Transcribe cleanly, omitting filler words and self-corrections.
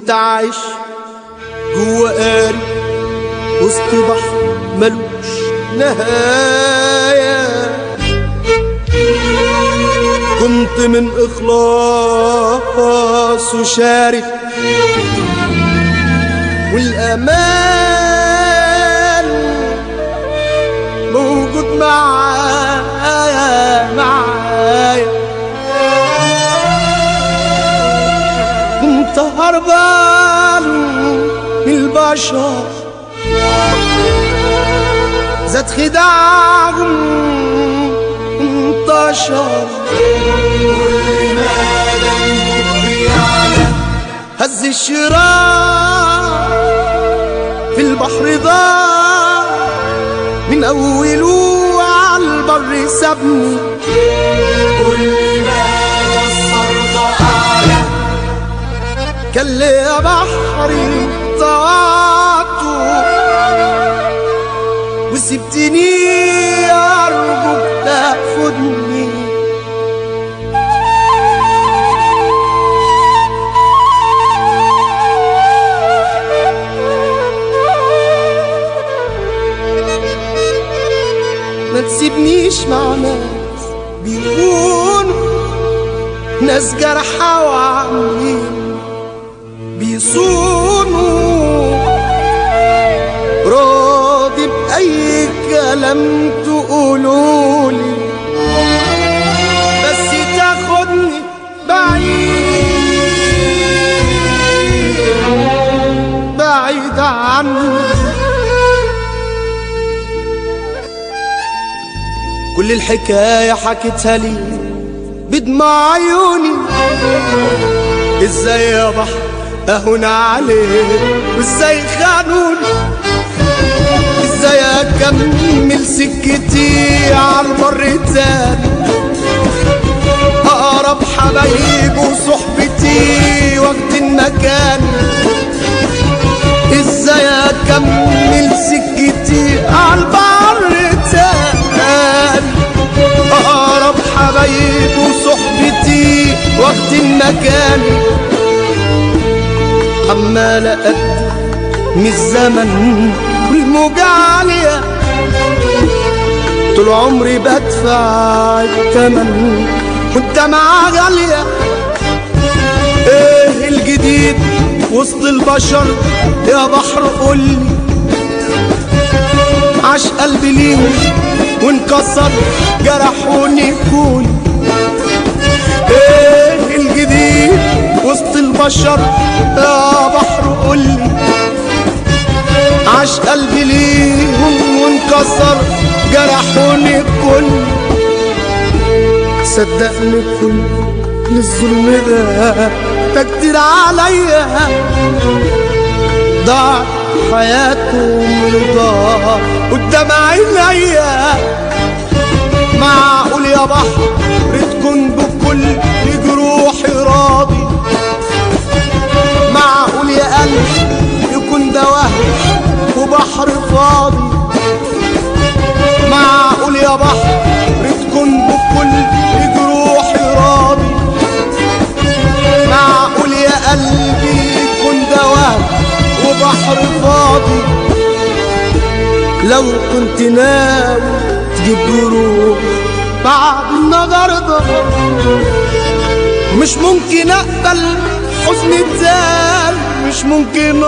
وانت عايش جوا قاري وسط بحر ملوش نهاية. كنت من إخلاص وشارك والأمان موجود معايا. كنت هربان من البشر زاد خداعهم انتشر. كل مدى بيعلى هز الشراع في البحر ضاع من أوله عالبر سابني. كل مدى الصرخ أعلى كان لي بحري طاعته وسبتني أرجوك تاخدني. ما تسيبنيش مع ناس بيخونوا، ناس جرحى وعاملين بيصونوا. راضي بأي كلام تقولولي بس تاخدني بعيد عني. كل الحكاية حكيتها لي بدمع عيوني. ازاي يا بحر اهون عليك وازاي خانوني. ازاي اكمل سكتي عالبر تاني. اقرب حبايب وصحبتي وقت المكان. ازاي اكمل سكتي عالبر تاني. اقرب حبايب وصحبتي وقت المكان. عمال اقدم الزمن والموجة عالية طول عمري بدفع الثمن والدمعة غالية. ايه الجديد وسط البشر يا بحر قولي. عاش قلبي ليهم وانكسر جرحوني كوني. ايه الجديد وسط البشر يا بحر قولي. عاش قلبي ليهم وانكسر جرحوني كل. صدقني كل الظلم ده كتير عليا. ضاع حياتهم رضا قدام عينيا. معقول يا بحر تكون بكل جروحي راضي. معقول يا قلب يكون ده وهم وبحر فاضي. معقول يا بحر تكون بكل جروحي راضي. معقول يا قلبي يكون ده وهم وبحر فاضي. لو كنت ناوي تجيب جروح بعد النهارده مش ممكن اقبل حزن التاني. مش ممكن